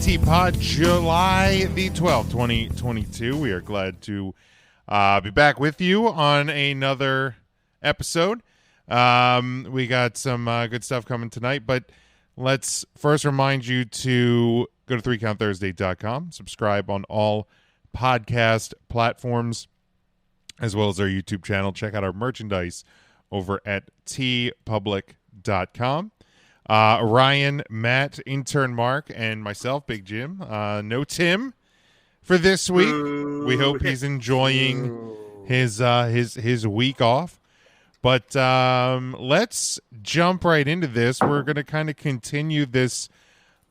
CT Pod, July the 12th, 2022. We are glad to be back with you on another episode. We got some good stuff coming tonight, but let's first remind you to go to 3countthursday.com, subscribe on all podcast platforms, as well as our YouTube channel. Check out our merchandise over at tpublic.com. Ryan, Matt, intern Mark, and myself, Big Jim. No Tim for this week. We hope he's enjoying his week off. But let's jump right into this. We're going to kind of continue this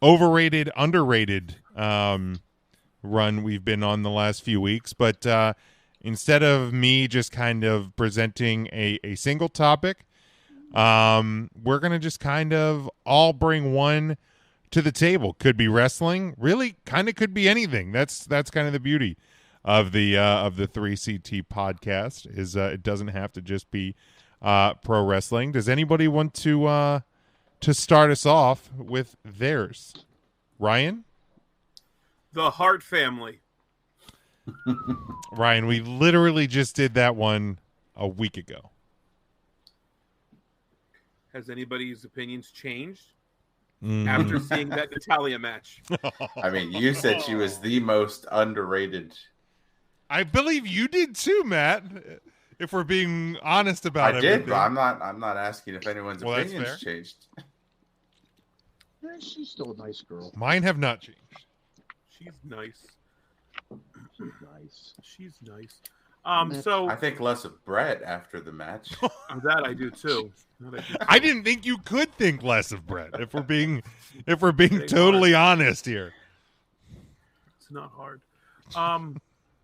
overrated, underrated run we've been on the last few weeks. But instead of me just kind of presenting a single topic, we're going to just kind of all bring one to the table. Could be wrestling, really kind of could be anything. That's kind of the beauty of the 3CT podcast is it doesn't have to just be pro wrestling. Does anybody want to start us off with theirs? Ryan? The Hart family. Ryan, we literally just did that one a week ago. Has anybody's opinions changed after seeing that Natalia match? I mean, you said she was the most underrated. I believe you did too, Matt. If we're being honest about it, I did, but I'm not asking if anyone's opinions changed. Yeah, she's still a nice girl. Mine have not changed. She's nice. She's nice. So I think less of Brett after the match. That I do too. I didn't think you could think less of Brett. If we're being totally honest here, it's not hard.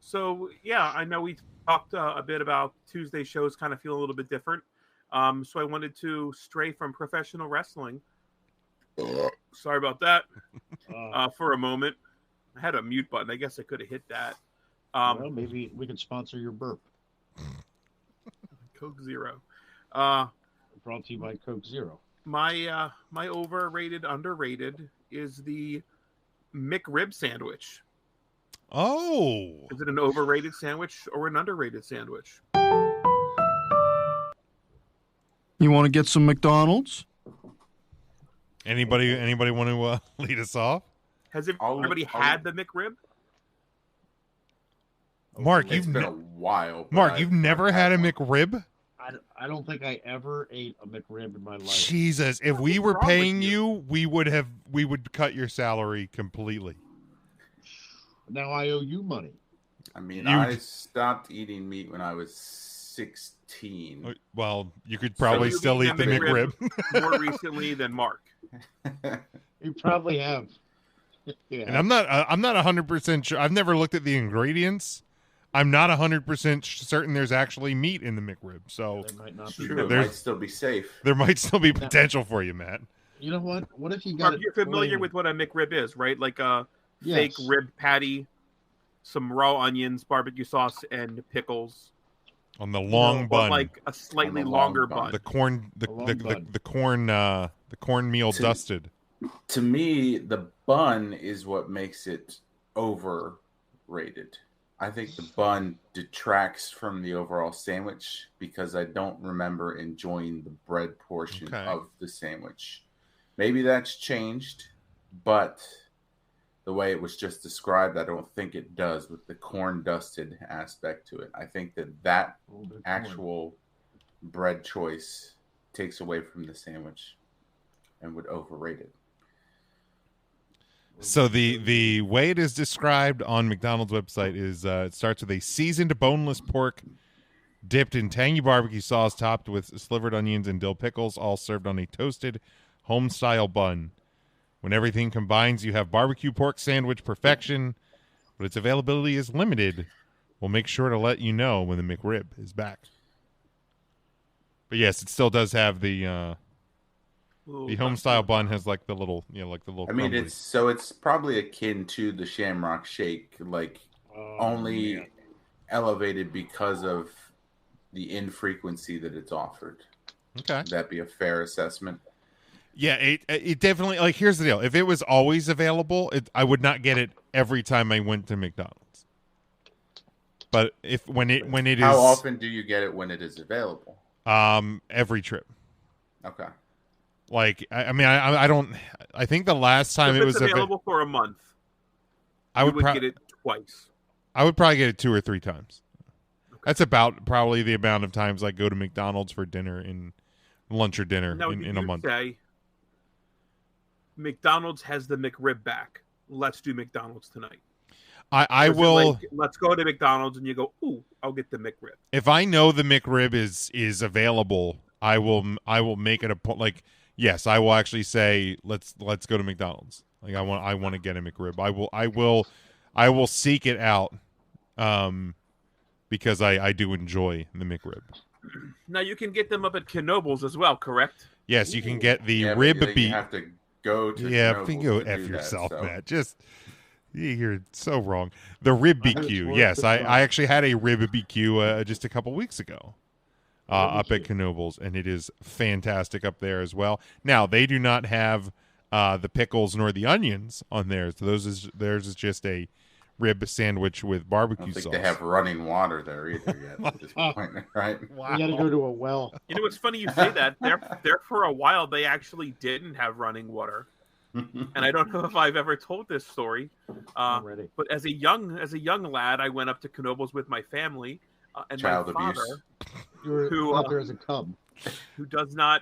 So yeah, I know we talked a bit about Tuesday shows kind of feel a little bit different. So I wanted to stray from professional wrestling. Sorry about that. For a moment, I had a mute button. I guess I could have hit that. Well, maybe we could sponsor your burp. Coke Zero. Brought to you by Coke Zero. My overrated, underrated is the McRib sandwich. Oh. Is it an overrated sandwich or an underrated sandwich? You want to get some McDonald's? Anybody want to lead us off? Has everybody had the McRib? Mark, it's been a while. Mark, you've never had a McRib? I don't think I ever ate a McRib in my life. Jesus, if we were paying you, we would cut your salary completely. Now I owe you money. I mean, I stopped eating meat when I was 16. Well, you could probably still eat the McRib more recently than Mark. You probably have. Yeah. And I'm not 100% sure. I've never looked at the ingredients. I'm not 100% certain there's actually meat in the McRib. So there might not be. True, it might still be safe. There might still be potential for you, Matt. You know what? What if you got Mark, you're familiar with what a McRib is, right? Like a fake rib patty, some raw onions, barbecue sauce, and pickles. On the long bun. Like a slightly longer bun. The cornmeal dusted. To me, the bun is what makes it overrated. I think the bun detracts from the overall sandwich because I don't remember enjoying the bread portion of the sandwich. Maybe that's changed, but the way it was just described, I don't think it does with the corn dusted aspect to it. I think that actual bread choice takes away from the sandwich and would overrate it. So the way it is described on McDonald's website is it starts with a seasoned boneless pork dipped in tangy barbecue sauce topped with slivered onions and dill pickles, all served on a toasted home-style bun. When everything combines, you have barbecue pork sandwich perfection, but its availability is limited. We'll make sure to let you know when the McRib is back. But yes, it still does have the home style bun has like the little, I mean, it's probably akin to the Shamrock Shake, only elevated because of the infrequency that it's offered. Okay, would that be a fair assessment? Yeah, it definitely, like, here's the deal. If it was always available, I would not get it every time I went to McDonald's. But when it is, How often do you get it when it is available? every trip. Okay. Like, I don't. I think the last time If it it's was available for a month, I would get it twice. I would probably get it 2 or 3 times. Okay. That's about probably the amount of times I go to McDonald's for dinner, in lunch or dinner in a month. Say McDonald's has the McRib back. Let's do McDonald's tonight. I will. Like, let's go to McDonald's, and you go, ooh, I'll get the McRib. If I know the McRib is available, I will make it a point. Like, yes, I will actually say let's go to McDonald's. Like, I want to get a McRib. I will seek it out, because I do enjoy the McRib. Now you can get them up at Knoebels as well, correct? Yes, you can get the rib beef. You have to go to go F yourself, Matt. Just. You're so wrong. The rib BQ. Yes, I actually had a rib BQ just a couple weeks ago up at Knoebels, and it is fantastic up there as well. Now, they do not have the pickles nor the onions on theirs. Theirs is just a rib sandwich with barbecue I don't think sauce. they have running water there either yet at this point, right? Wow. You got to go to a well. You know, it's funny you say that. There for a while, they actually didn't have running water. And I don't know if I've ever told this story, but as a young lad, I went up to Knoebels with my family, and Child my abuse. father, You were out there as a cub, who does not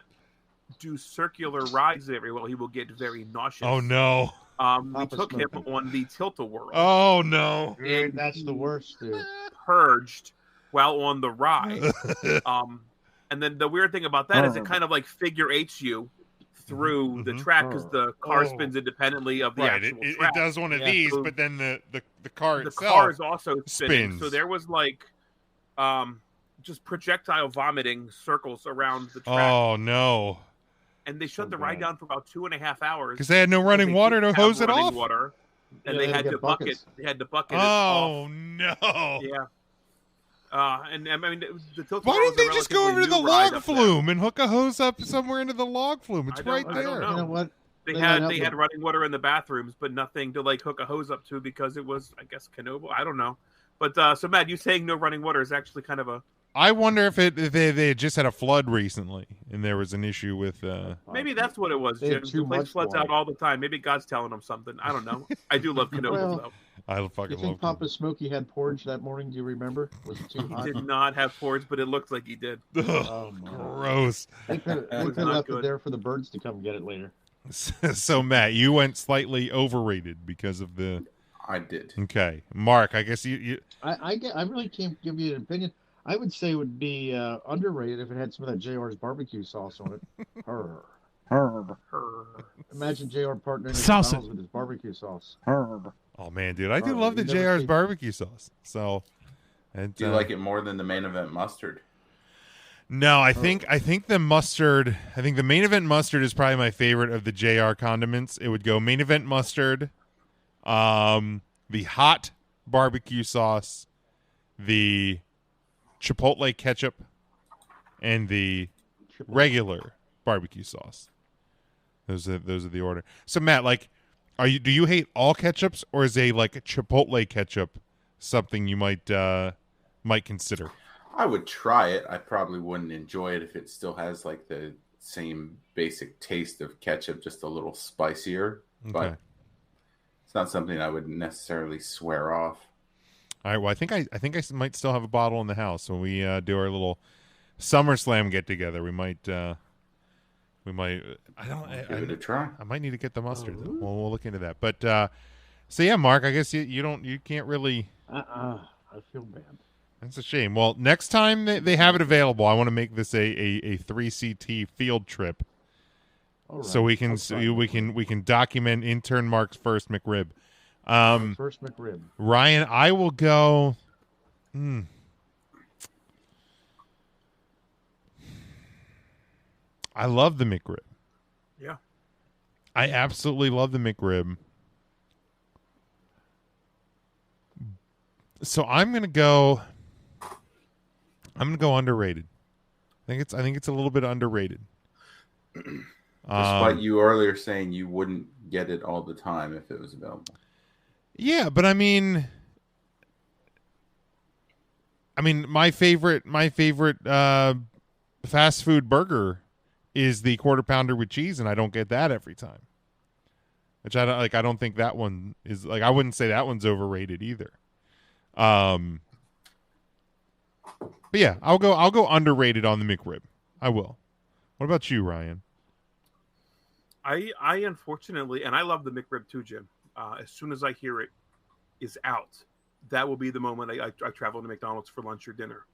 do circular rides very well. He will get very nauseous. Oh no! We took him on the Tilt-A-Whirl. Oh no! And that's the worst, dude. Purged while on the ride. And then the weird thing about that is it kind of like figure eights you through the track, because the car spins independently of the actual track. It does one of these, so, but then the car itself, the car is also spinning. spins. So there was like just projectile vomiting circles around the track. Oh no! And they shut the ride down for about 2.5 hours because they had no running water to hose it off. Water, and they had to bucket. They had to bucket. Oh it off. No! Yeah. And I mean, the Tilt-A-Whirl. Why didn't they just go over to the log flume and hook a hose up somewhere into the log flume? It's right there. I don't know. You know what? They had running water in the bathrooms, but nothing to like hook a hose up to, because it was, I guess, Knoebels. I don't know. But so Matt, you saying no running water is actually kind of a. I wonder if they had just had a flood recently and there was an issue with. Maybe that's what it was, Jim. The place floods out all the time. Maybe God's telling them something. I don't know. I do love Knoebels though. I fucking you think love Papa Smokey had porridge that morning? Do you remember? Was it too hot? He did not have porridge, but it looked like he did. Oh, gross. They could have left it there for the birds to come get it later. So, Matt, you went slightly overrated because of the. I did. Okay, Mark. I guess you. I really can't give you an opinion. I would say it would be underrated if it had some of that JR's barbecue sauce on it. Herb. Imagine JR partnering with his barbecue sauce. Herb. Oh man, dude, I do love the JR's barbecue sauce. So, do you like it more than the main event mustard? No, I think the mustard. I think the main event mustard is probably my favorite of the JR condiments. It would go main event mustard, the hot barbecue sauce, the chipotle ketchup, and the regular barbecue sauce. Those are the order. So Matt, like, do you hate all ketchups, or is a chipotle ketchup something you might consider? I would try it. I probably wouldn't enjoy it if it still has like the same basic taste of ketchup, just a little spicier. Okay. But it's not something I would necessarily swear off. All right. Well, I think I might still have a bottle in the house when we do our little SummerSlam get together. We might. Give it a try. I might need to get the mustard. We'll look into that. But so yeah, Mark. I guess you can't really. I feel bad. That's a shame. Well, next time they have it available, I want to make this a 3CT field trip, so we can document intern Mark's first McRib. First McRib. Ryan, I will go. I love the McRib. Yeah, I absolutely love the McRib. So I'm gonna go underrated. I think it's a little bit underrated. Despite you earlier saying you wouldn't get it all the time if it was available. Yeah, but I mean, my favorite fast food burger is the quarter pounder with cheese, and I don't get that every time. Which I don't like. I don't think that one is like. I wouldn't say that one's overrated either. But yeah, I'll go underrated on the McRib. I will. What about you, Ryan? I unfortunately, and I love the McRib too, Jim. As soon as I hear it is out, that will be the moment I travel to McDonald's for lunch or dinner.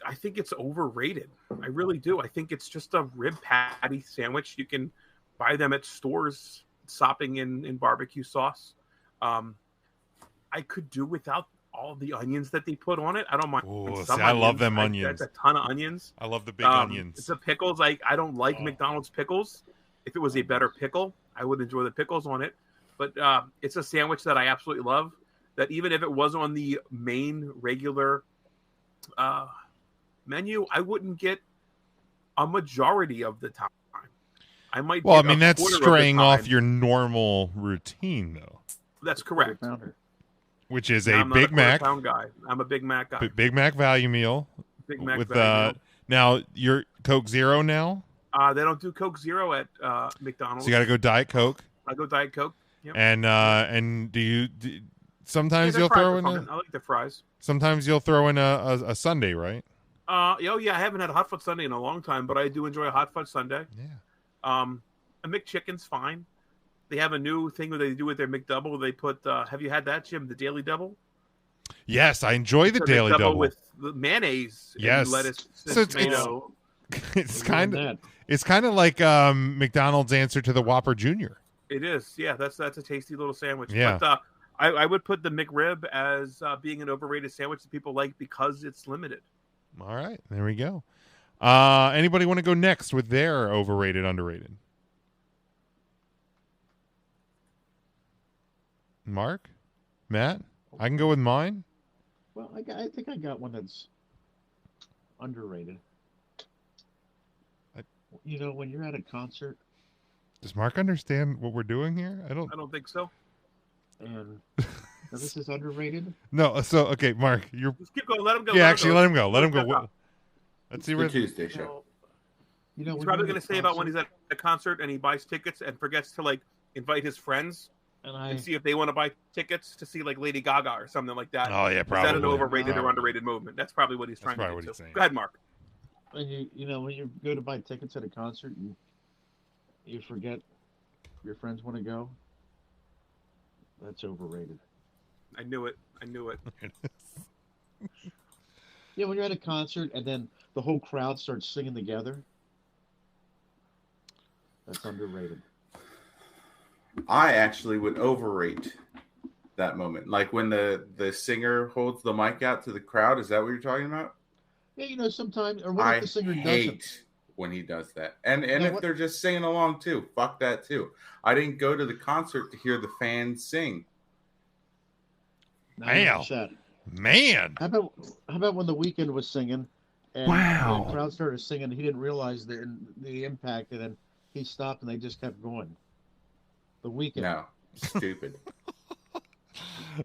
I think it's overrated. I really do. I think it's just a rib patty sandwich. You can buy them at stores, sopping in barbecue sauce. I could do without all the onions that they put on it. I don't mind. Ooh, see, I love them onions. That's a ton of onions. I love the big onions. The pickles, I don't like McDonald's pickles. If it was a better pickle, I would enjoy the pickles on it. But it's a sandwich that I absolutely love. That even if it was on the main regular menu, I wouldn't get a majority of the time. I might. Well, I mean, that's straying off your normal routine, though. That's correct. Which is a Big Mac. Pound guy. I'm a Big Mac guy. Big Mac value meal. Big Mac with value meal. Now your Coke Zero now. They don't do Coke Zero at McDonald's. So you got to go Diet Coke. I go Diet Coke. Yep. And do you? Sometimes you'll throw in. I like the fries. Sometimes you'll throw in a sundae, right? Oh yeah, I haven't had a hot fudge sundae in a long time, but I do enjoy a hot fudge sundae. Yeah. A McChicken's fine. They have a new thing where they do with their McDouble. They put. Have you had that, Jim? The Daily Double. Yes, I enjoy the Daily Double with the mayonnaise. Yes, and lettuce. So and tomato. It's kind of like McDonald's answer to the Whopper Jr. It is. Yeah, that's a tasty little sandwich. Yeah. But I would put the McRib as being an overrated sandwich that people like because it's limited. All right, there we go. Anybody want to go next with their overrated, underrated? Mark? Matt? I can go with mine. Well, I think I got one that's underrated. You know, when you're at a concert. Does Mark understand what we're doing here? I don't think so. And this is underrated? No, so, okay, Mark. Just keep going. Let him go. Yeah, actually, let him go. Let him go. Let's see where Tuesday show. You know, he's probably going to say about when he's at a concert and he buys tickets and forgets to, invite his friends. And see if they want to buy tickets to see Lady Gaga or something like that. Oh yeah, probably. Is that an overrated or underrated movement? That's probably what he's trying to do. Go ahead, Mark. And you know, when you go to buy tickets at a concert and you forget your friends want to go, that's overrated. I knew it. Yeah, when you're at a concert and then the whole crowd starts singing together, that's underrated. I actually would overrate that moment. Like when the singer holds the mic out to the crowd. Is that what you're talking about? Yeah, you know, sometimes. Or what if the singer doesn't? I hate when he does that. And if they're just singing along too. Fuck that too. I didn't go to the concert to hear the fans sing. Man. How about when The Weeknd was singing and the crowd started singing, he didn't realize the impact, and then he stopped and they just kept going. The Weeknd. No, stupid.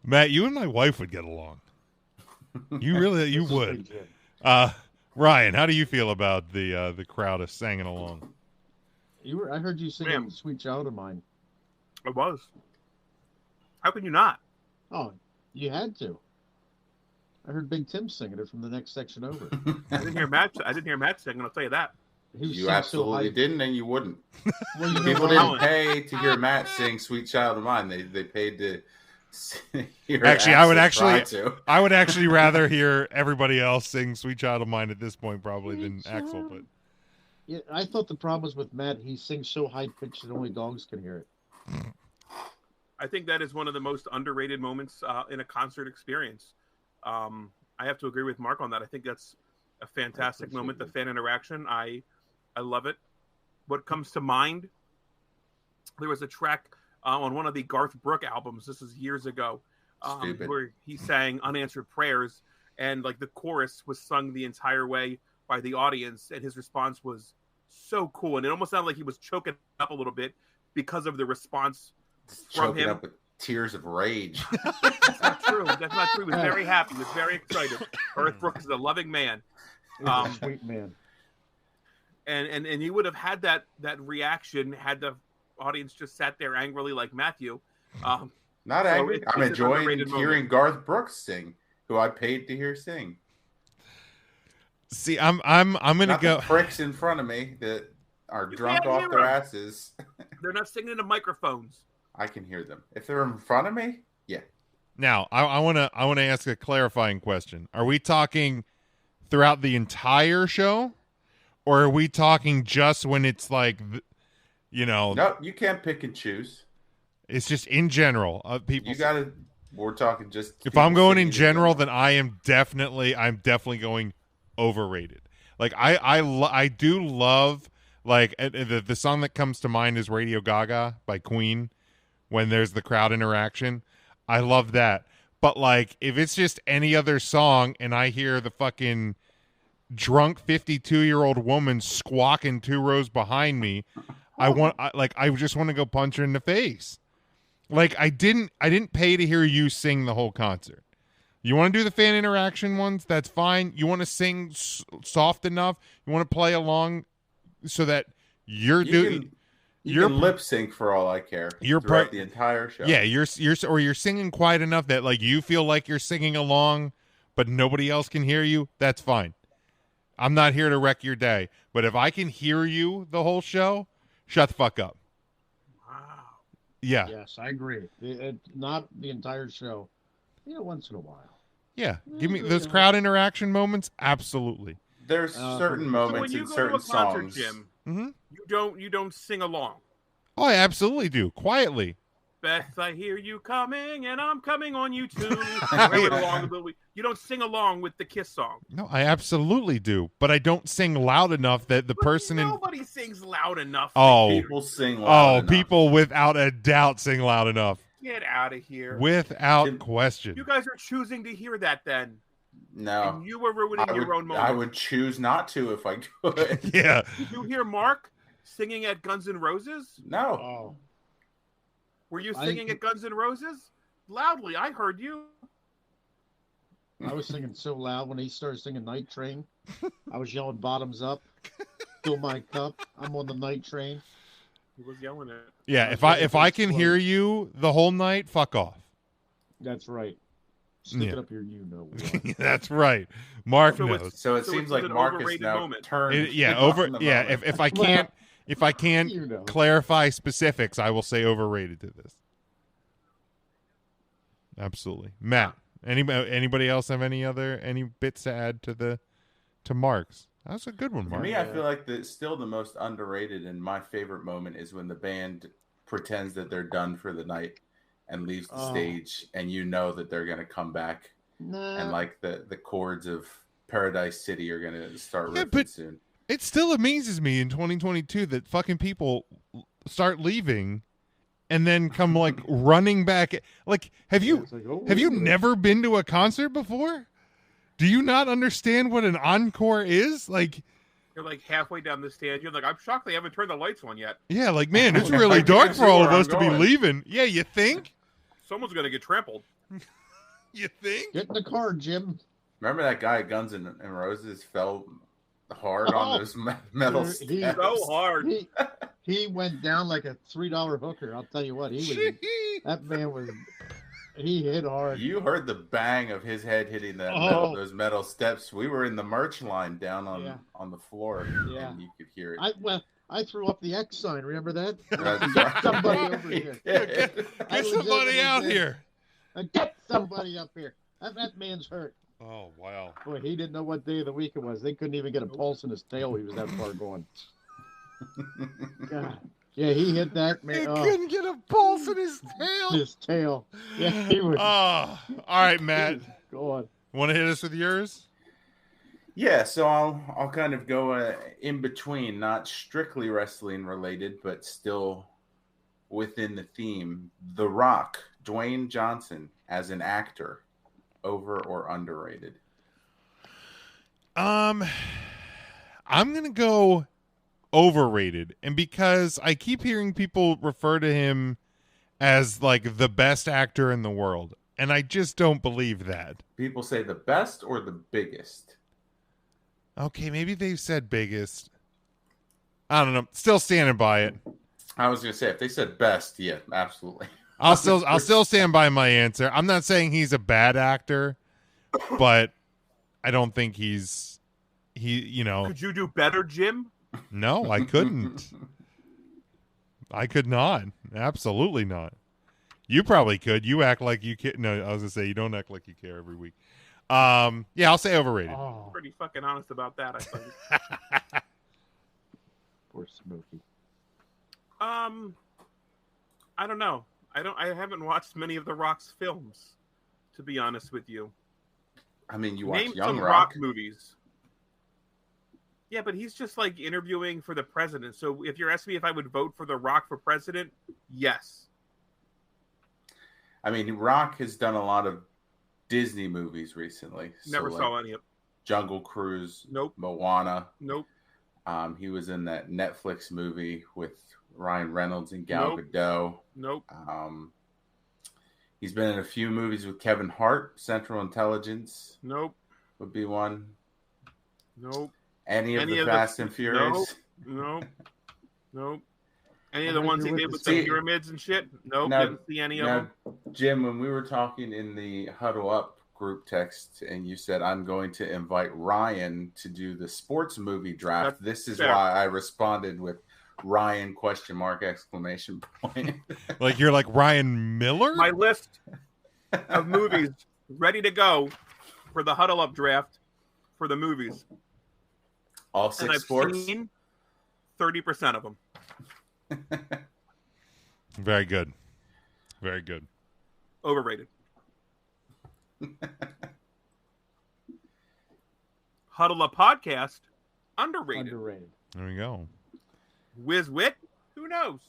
Matt, you and my wife would get along. You would. Ryan, how do you feel about the crowd singing along? I heard you singing "Sweet Child of Mine." I was. How can you not? Oh, you had to. I heard Big Tim singing it from the next section over. I didn't hear Matt singing. I'll tell you that. You absolutely didn't, and you wouldn't. Well, people didn't pay to hear Matt sing "Sweet Child of Mine." They paid to hear. Actually, I would actually rather hear everybody else sing "Sweet Child of Mine" at this point, probably than Axel. But yeah, I thought the problem was with Matt. He sings so high pitched that only dogs can hear it. I think that is one of the most underrated moments in a concert experience. I have to agree with Mark on that. I think that's a fantastic moment. The fan interaction. I love it. What comes to mind, there was a track on one of the Garth Brooks albums. This is years ago, where he sang Unanswered Prayers, and the chorus was sung the entire way by the audience, and his response was so cool, and it almost sounded like he was choking up a little bit because of the response from Choking him. up with tears of rage. That's not true. That's not true. He was very happy. He was very excited. Earth Brooks is a loving man. He's a sweet man. And he would have had that reaction had the audience just sat there angrily like Matthew. Not angry. I'm enjoying hearing Garth Brooks sing, who I paid to hear sing. See, I'm gonna Not go. The pricks in front of me that are drunk off their asses. They're not singing into microphones. I can hear them. If they're in front of me, yeah. Now, I wanna ask a clarifying question. Are we talking throughout the entire show, or are we talking just when it's like, No, you can't pick and choose. It's just in general. People. You gotta. We're talking just. If I'm going in general, then I'm definitely going overrated. Like I do love, like, the song that comes to mind is Radio Gaga by Queen, when there's the crowd interaction. I love that. But like, if it's just any other song and I hear the fucking drunk 52-year-old woman squawking 2 rows behind me, I just want to go punch her in the face. Like, I didn't pay to hear you sing the whole concert. You want to do the fan interaction ones? That's fine. You want to sing soft enough? You want to play along so that you can lip sync for all I care. You're throughout the entire show. Yeah, you're singing quiet enough that like you feel like you're singing along, but nobody else can hear you. That's fine. I'm not here to wreck your day, but if I can hear you the whole show, shut the fuck up. Wow. Yeah. Yes, I agree. Not the entire show. Once in a while. Yeah. Give me those crowd interaction moments. Absolutely. There's certain moments in certain songs. Jim, mm-hmm. you don't sing along. Oh, I absolutely do. Quietly. Beth, I hear you coming, and I'm coming on you too. You don't sing along with the Kiss song. No, I absolutely do, but I don't sing loud enough that the person nobody sings loud enough. Oh, people sing loud enough. People without a doubt sing loud enough. Get out of here. Without question. You guys are choosing to hear that then. No. And you were ruining your own moment. I would choose not to if I could. Yeah. Did you hear Mark singing at Guns N' Roses? No. Oh. Were you singing at Guns N' Roses? Loudly, I heard you. I was singing so loud when he started singing Night Train. I was yelling bottoms up. Fill my cup. I'm on the night train. He was yelling it. Yeah, if I can hear you the whole night, fuck off. That's right. Stick it up your That's right. Mark knows. So it seems like Mark is now turned. If I can't clarify specifics, I will say overrated to this. Absolutely. Matt, anybody else have any bits to add to Mark's? That's a good one, Mark. For me, I feel like still the most underrated and my favorite moment is when the band pretends that they're done for the night and leaves the stage, and you know that they're going to come back, and like the chords of Paradise City are going to start riffing soon. It still amazes me in 2022 that fucking people start leaving and then come like running back. Like, have you never been to a concert before? Do you not understand what an encore is? Like, you're like halfway down the stand. You're like, I'm shocked they haven't turned the lights on yet. Yeah, like, man, it's really dark for all of us to be leaving. Yeah, you think? Someone's gonna get trampled. You think? Get in the car, Jim. Remember that guy at Guns N' Roses fell hard on those metal steps? So hard. He went down like a $3 hooker. I'll tell you what, that man was. He hit hard. You heard the bang of his head hitting those metal steps. We were in the merch line down on the floor, and you could hear it. I threw up the X sign. Remember that? Get somebody over here. Get somebody out here. Get somebody up here. That man's hurt. Oh, wow. Boy, he didn't know what day of the week it was. They couldn't even get a pulse in his tail. He was that far going. God. Yeah, he hit that man. He couldn't get a pulse in his tail. His tail. Yeah, he was. All right, Matt. Go on. Want to hit us with yours? Yeah, so I'll kind of go in between, not strictly wrestling related, but still within the theme. The Rock, Dwayne Johnson, as an actor, over or underrated? I'm going to go overrated. And because I keep hearing people refer to him as like the best actor in the world, and I just don't believe that. People say the best or the biggest. Okay, maybe they've said biggest. I don't know. Still standing by it. I was gonna say if they said best, yeah, absolutely. I'll still stand by my answer. I'm not saying he's a bad actor, but I don't think he. Could you do better, Jim? No, I couldn't. I could not. Absolutely not. You probably could. You act like you can. No, I was gonna say you don't act like you care every week. Yeah, I'll say overrated. Oh, Pretty fucking honest about that, I think. poor Smokey. I don't know. I haven't watched many of The Rock's films, to be honest with you. I mean, you watch Name Young some Rock. movies. Yeah, but he's just like interviewing for the president. So if you're asking me if I would vote for The Rock for president, yes. I mean, Rock has done a lot of Disney movies recently. Never saw any of them. Jungle Cruise. Nope. Moana. Nope. He was in that Netflix movie with Ryan Reynolds and Gal Gadot. Nope. He's been in a few movies with Kevin Hart. Central Intelligence. Nope. Would be one. Nope. Any of the Fast and Furious? Nope. Nope. Any of the ones he did with the pyramids and shit? Nope. Didn't see any of them. Jim, when we were talking in the Huddle Up group text and you said, I'm going to invite Ryan to do the sports movie draft, this is why I responded with Ryan ? Exclamation point. Like you're like Ryan Miller? My list of movies ready to go for the Huddle Up draft for the movies. All six sports? I've seen 30% of them. Very good. Very good. Overrated. Huddle Up podcast, underrated. There we go. Whiz Wit, who knows?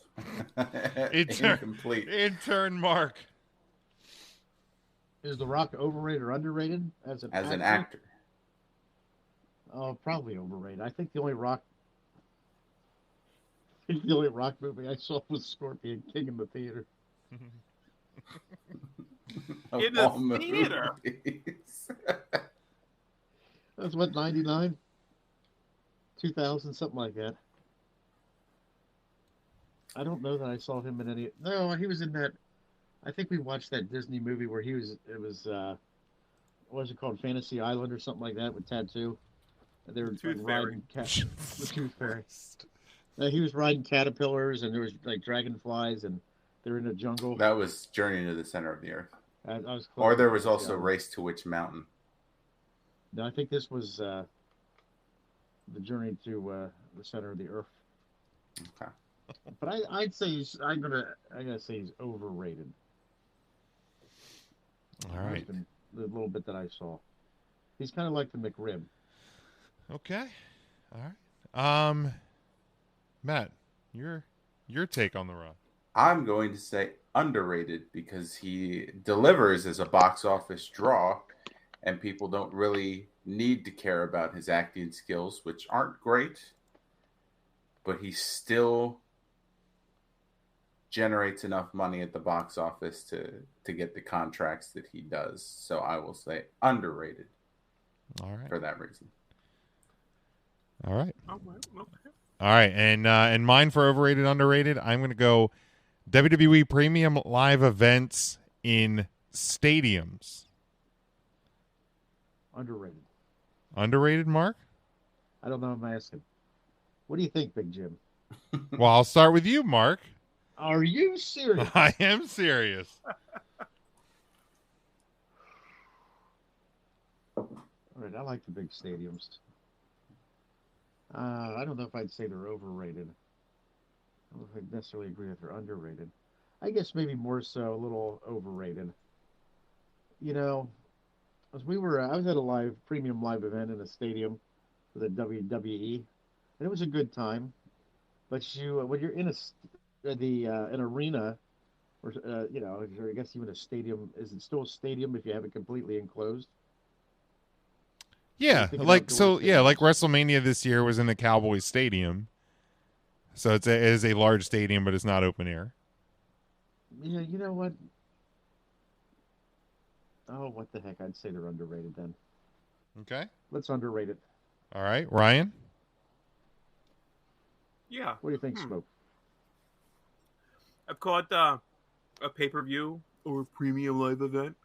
Incomplete. Intern Mark. Is The Rock overrated or underrated as an actor? Oh, probably overrated. I think the only Rock movie I saw was Scorpion King in the theater. In the theater? That's what, 99? 2000, something like that. I don't know that I saw him in any. No, he was in that. I think we watched that Disney movie where he was. It was. What was it called? Fantasy Island or something like that with Tattoo. They were riding the Tooth Fairy. He was riding caterpillars and there was like dragonflies and they're in the jungle. That was Journey to the Center of the Earth. I was or there was also Race to Witch Mountain. No, I think this was the Journey to the Center of the Earth. Okay. But I'd say I'm gonna say he's overrated. All right. The little bit that I saw, he's kind of like the McRib. Okay. All right. Matt, your take on The Rock. I'm going to say underrated because he delivers as a box office draw, and people don't really need to care about his acting skills, which aren't great, but he still generates enough money at the box office to get the contracts that he does. So I will say underrated. All right. For that reason. All right. Okay. All right, and mine for overrated, underrated, I'm going to go WWE Premium Live Events in stadiums. Underrated. Underrated, Mark? I don't know. I'm asking. What do you think, Big Jim? Well, I'll start with you, Mark. Are you serious? I am serious. All right, I like the big stadiums. I don't know if I'd say they're overrated. I don't know if I necessarily agree that they're underrated. I guess maybe more so a little overrated. You know, I was at a premium live event in a stadium for the WWE, and it was a good time. But when you're in an arena, or or I guess even a stadium, is it still a stadium if you have it completely enclosed? Yeah, thinking like outdoor like stadiums. WrestleMania this year was in the Cowboys Stadium, so it is a large stadium, but it's not open air. Yeah, you know what? Oh, what the heck? I'd say they're underrated then. Okay. Let's underrate it. All right, Ryan. Yeah. What do you think, Smoke? I've caught a pay-per-view or premium live event.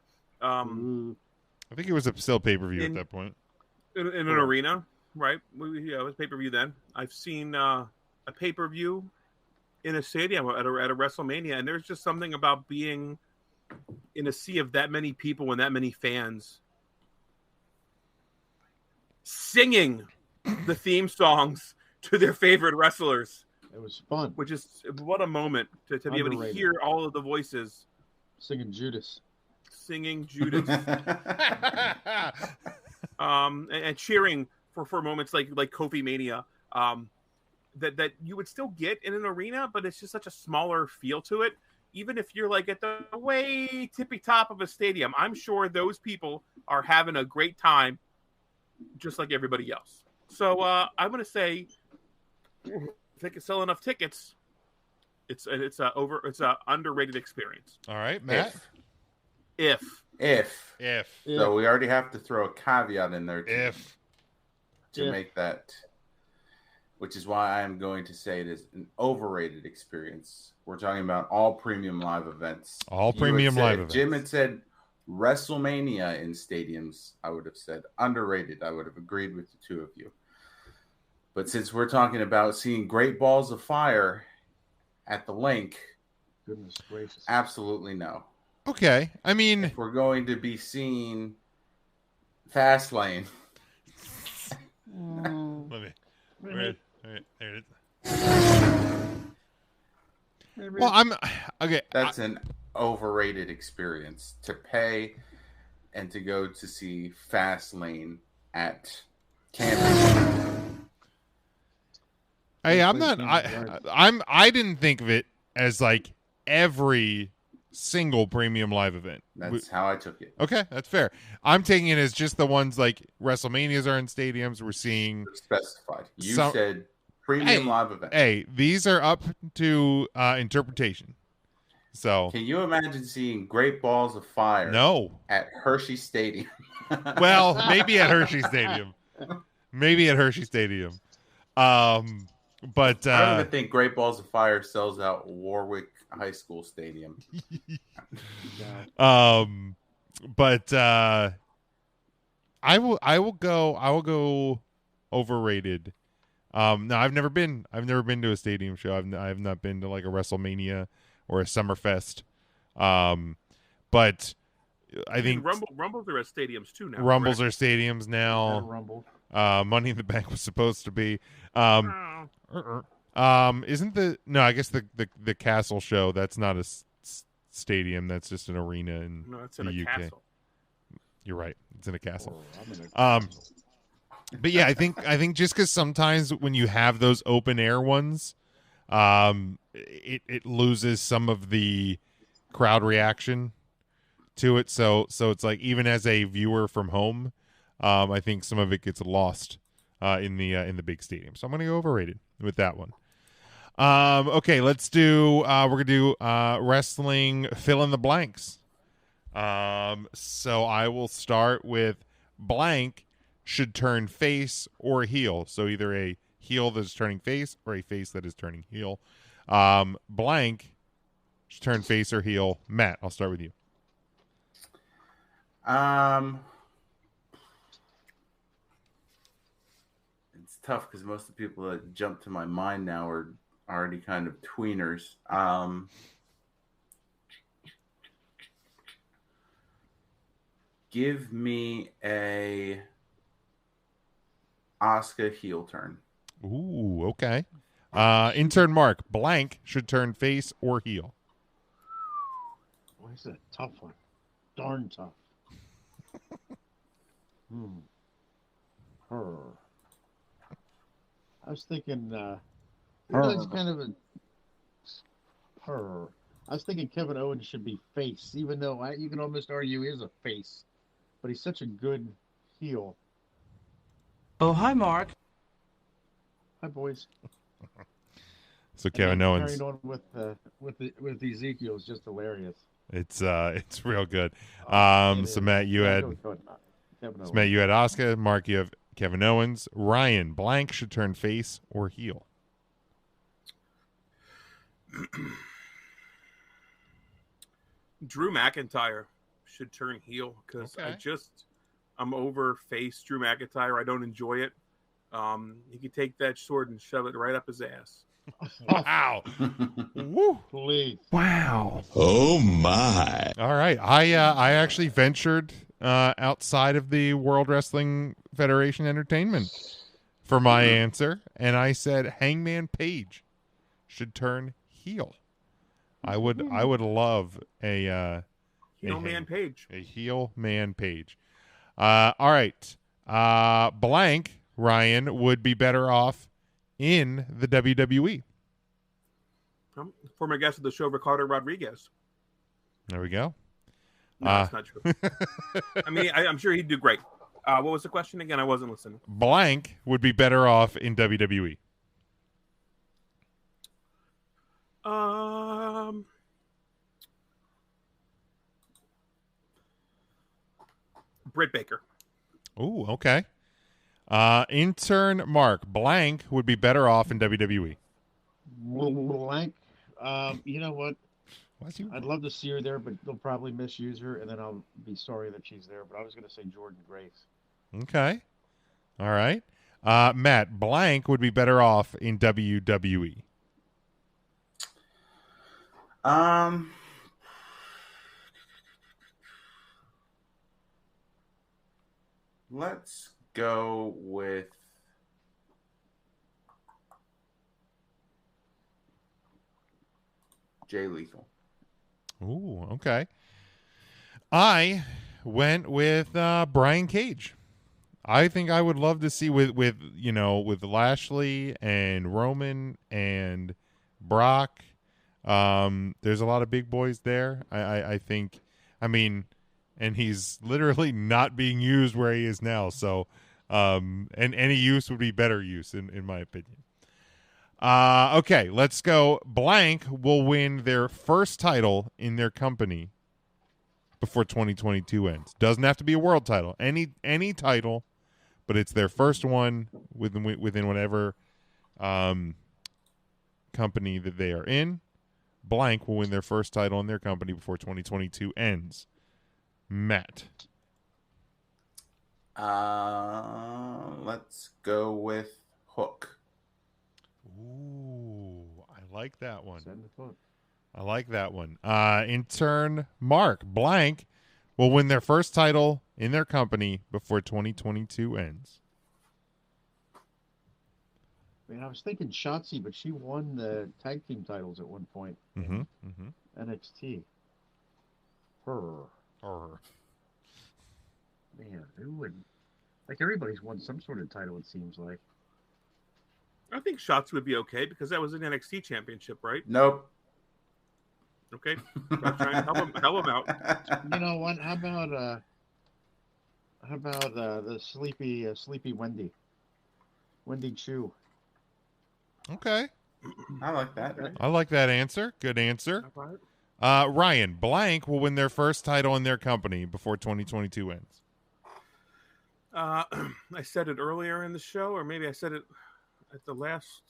I think it was still pay-per-view at that point. In an arena, right? It was pay-per-view then. I've seen a pay-per-view in a stadium at a WrestleMania, and there's just something about being in a sea of that many people and that many fans singing the theme songs to their favorite wrestlers. It was fun. Which is what a moment to be able to hear all of the voices singing Judas. And cheering for moments like Kofi Mania. That you would still get in an arena, but it's just such a smaller feel to it. Even if you're like at the way tippy top of a stadium, I'm sure those people are having a great time, just like everybody else. So I'm going to say, if they can sell enough tickets, it's a underrated experience. All right, Matt. If. So we already have to throw a caveat in there to make that, which is why I'm going to say it is an overrated experience. We're talking about all premium live events. Jim had said WrestleMania in stadiums. I would have said underrated. I would have agreed with the two of you. But since we're talking about seeing Great Balls of Fire at the Link, goodness gracious, absolutely no. Okay, I mean, if we're going to be seeing Fastlane. Let me. There it is. Well, I'm okay. That's an overrated experience to pay and to go to see Fastlane at campus. Hey, I'm not. I didn't think of it as like every single premium live event. That's how I took it. Okay, that's fair. I'm taking it as just the ones like WrestleManias are in stadiums. We're seeing specified. You said premium live event. Hey, these are up to interpretation. So, can you imagine seeing Great Balls of Fire? No, at Hershey Stadium. Well, maybe at Hershey Stadium. But I don't even think Great Balls of Fire sells out Warwick High School Stadium. But I will go overrated. No, I've never been to a stadium show. I've not been to like a WrestleMania or a Summerfest. But I think Rumbles are at stadiums too now. Rumbles are stadiums now. Rumble. Money in the Bank was supposed to be. Isn't I guess the Castle show, that's not a stadium, that's just an arena in it's the in a UK. Castle. You're right, it's in a castle. Castle. But yeah, I think just because sometimes when you have those open air ones, it loses some of the crowd reaction to it. So it's like, even as a viewer from home, I think some of it gets lost in the big stadium. So I'm going to go overrated with that one. Okay, let's do. We're gonna do wrestling fill in the blanks. So I will start with blank should turn face or heel. So either a heel that is turning face or a face that is turning heel. Blank should turn face or heel. Matt, I'll start with you. It's tough because most of the people that jump to my mind now are already kind of tweeners. Give me a Asuka heel turn. Ooh, okay. Intern Mark, blank should turn face or heel. Boy, this is a tough one. Darn tough. Her. I was thinking that's kind of a her. I was thinking Kevin Owens should be face, even though you can almost argue he is a face, but he's such a good heel. Oh, hi, Mark. Hi, boys. So Kevin Owens. Carrying on with Ezekiel is just hilarious. It's real good. It So is. Matt, you Yeah, had Kevin Owens. Matt, you had Asuka. Mark, you have Kevin Owens. Ryan, blank should turn face or heel. Drew McIntyre should turn heel because Okay. I'm over face Drew McIntyre. I don't enjoy it. He could take that sword and shove it right up his ass. Wow. Woo. Please. Wow. Oh my. All right. I actually ventured outside of the World Wrestling Federation Entertainment for my answer, and I said Hangman Page should turn heel. I would love a Heel man Page. a heel man Page. All right. Blank Ryan would be better off in the WWE. Former guest of the show, Ricardo Rodriguez. There we go. No, that's not true. I mean, I'm sure he'd do great. What was the question again? I wasn't listening. Blank would be better off in WWE. Britt Baker. Ooh, okay. Intern Mark, blank would be better off in WWE. Blank. You know what? Why's you? I'd love to see her there, but they'll probably misuse her, and then I'll be sorry that she's there. But I was going to say Jordan Grace. Okay. All right. Matt, blank would be better off in WWE. Let's go with Jay Lethal. Ooh, okay. I went with Brian Cage. I think I would love to see with Lashley and Roman and Brock. There's a lot of big boys there. I think. I mean, and he's literally not being used where he is now. So, and any use would be better use in my opinion. Okay, let's go. Blank will win their first title in their company before 2022 ends. Doesn't have to be a world title. Any title, but it's their first one within whatever company that they are in. Blank will win their first title in their company before 2022 ends. Matt. Let's go with Hook. Ooh, I like that one. Send the foot. I like that one. In turn, Mark, blank will win their first title in their company before 2022 ends. I mean, I was thinking Shotzi, but she won the tag team titles at one point. Mm-hmm. NXT. Her. Man, who would? Like, everybody's won some sort of title, it seems like. I think Shots would be okay because that was an NXT championship, right? Nope. Okay. I'm trying to help him out. You know what? How about the sleepy Wendy? Wendy Chu. Okay. I like that. Okay. I like that answer. Good answer. All right. Ryan, blank will win their first title in their company before 2022 ends. I said it earlier in the show, or maybe I said it at the last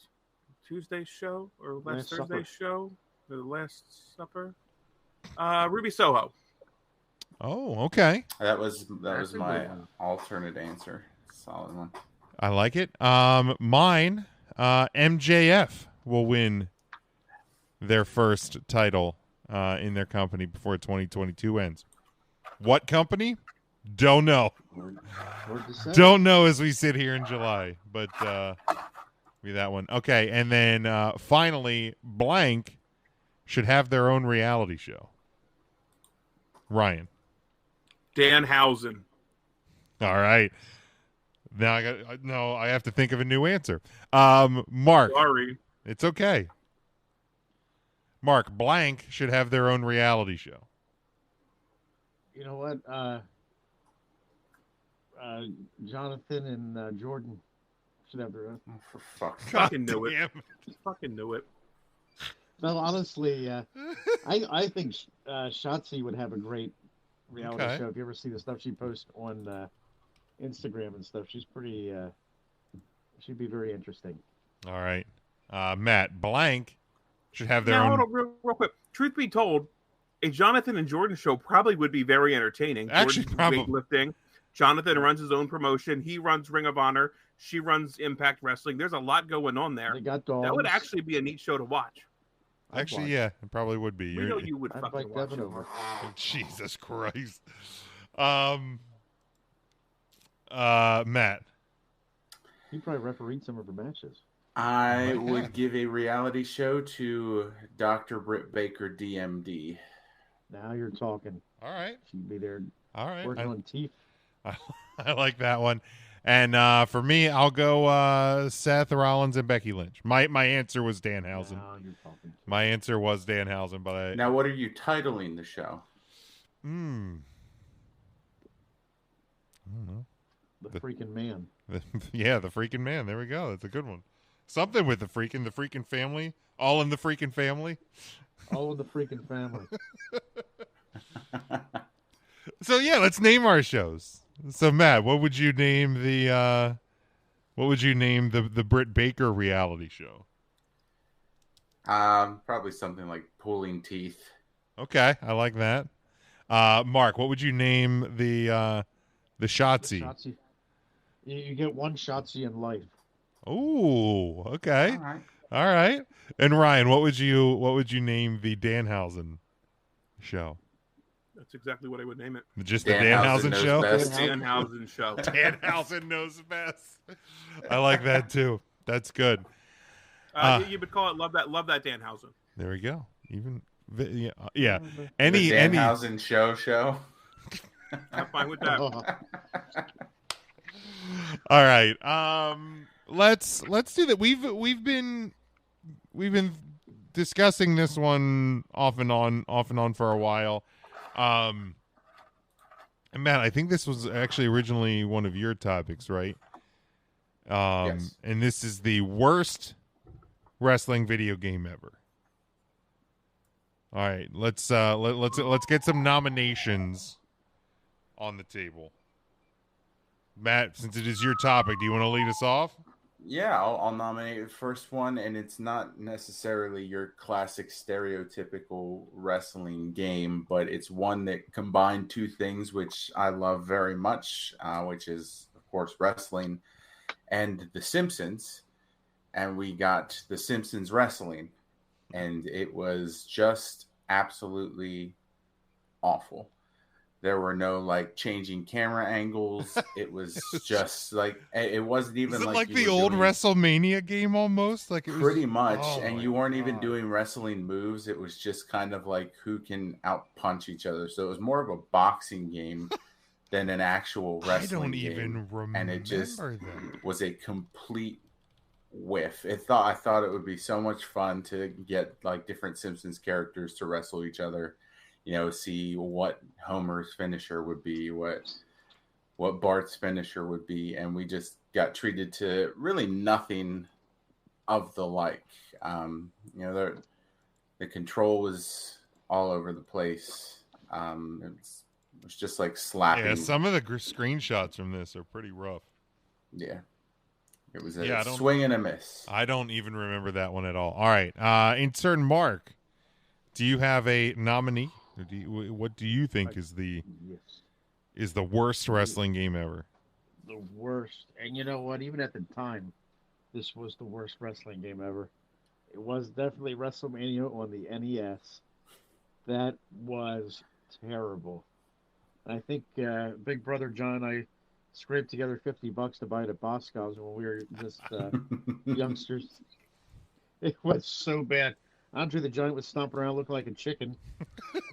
Tuesday show or last Thursday show, or the Last Supper. Ruby Soho. Oh, okay. That was my alternate answer. Solid one. I like it. Mine, MJF will win their first title in their company before 2022 ends. What company? Don't know. Don't know as we sit here in July, but be that one. Okay, and then finally, blank should have their own reality show. Ryan. Danhausen. All right. Now I have to think of a new answer. Mark. Sorry. It's okay. Mark, blank should have their own reality show. You know what? Jonathan and Jordan should have their own. Oh, for fuck's sake. Fucking knew it. Damn. Fucking knew it. No, honestly, I think Shotzi would have a great reality show. If you ever see the stuff she posts on Instagram and stuff, she's pretty. She'd be very interesting. All right, Matt Blank should have their now, own. hold on, real quick. Truth be told, a Jonathan and Jordan show probably would be very entertaining. Actually, Jordan's probably. weightlifting. Jonathan runs his own promotion. He runs Ring of Honor. She runs Impact Wrestling. There's a lot going on there. They got dogs. That would actually be a neat show to watch. Actually, yeah, it probably would be. We know you would I'd fucking like watch Devin it. over. Jesus Christ. Matt. He probably refereed some of her matches. I would give a reality show to Dr. Britt Baker, DMD. Now you're talking. All right. She'd be there All right. working on teeth. I like that one. And for me, I'll go Seth Rollins and Becky Lynch. My answer was Danhausen. Now you're talking. My answer was Danhausen, but Now, what are you titling the show? I don't know. The freaking man. Yeah, the freaking man. There we go. That's a good one. Something with the freaking family. All in the freaking family. All of the freaking family. So yeah, let's name our shows. So Matt, what would you name the Britt Baker reality show? Probably something like Pulling Teeth. Okay, I like that. Mark, what would you name the Shotzi? Shotzi. You get one Shotzi in life. Oh, okay. All right. All right. And Ryan, what would you name the Danhausen show? That's exactly what I would name it. Just the Danhausen knows show? best. Danhausen show. Danhausen knows best. I like that too. That's good. You would call it Love That Danhausen. There we go. Even yeah. The Any Danhausen show. I'm fine with that. All right. Let's do that. We've been discussing this one off and on for a while. And Matt, I think this was actually originally one of your topics, right? Yes. And this is the worst wrestling video game ever. All right, let's get some nominations on the table. Matt, since it is your topic, do you want to lead us off? Yeah, I'll nominate the first one, and it's not necessarily your classic stereotypical wrestling game, but it's one that combined two things which I love very much, which is, of course, wrestling and The Simpsons. And we got The Simpsons wrestling, and it was just absolutely awful. There were no like changing camera angles. It was just like it wasn't even Is it like you the were old doing WrestleMania game almost? Like it was pretty much, oh and my you weren't even God. doing wrestling moves. It was just kind of like who can out punch each other. So it was more of a boxing game than an actual wrestling I don't game. even remember And it just that. was a complete whiff. I thought it would be so much fun to get like different Simpsons characters to wrestle each other. You know, see what Homer's finisher would be, what Bart's finisher would be, and we just got treated to really nothing of the like. You know, the control was all over the place. It was just like slapping. Yeah, some of the screenshots from this are pretty rough. Yeah. It was a swing and a miss. I don't even remember that one at all. All right. Intern Mark, do you have a nominee? Or what do you think is the worst wrestling game ever? The worst. And you know what? Even at the time, this was the worst wrestling game ever. It was definitely WrestleMania on the NES. That was terrible. And I think Big Brother John and I scraped together $50 to buy it at Boscov's when we were just youngsters. It was so bad. Andre the Giant was stomping around looking like a chicken.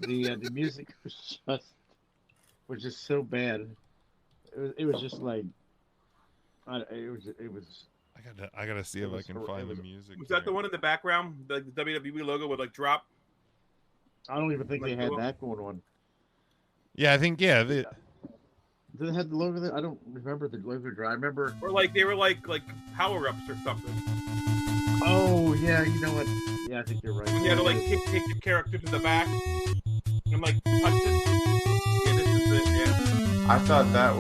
The music was just so bad. It was just like it was. I gotta see if I can find the music. Was that the one in the background? The WWE logo would like drop. I don't even think they had that going on. Yeah, I think Did they have the logo there? I don't remember the logo. I remember. Or like they were like power ups or something. Oh yeah, you know what? Yeah, I think you're right. When you had to like take your character to the back and like punch it. Yeah, this is it. Yeah. I thought that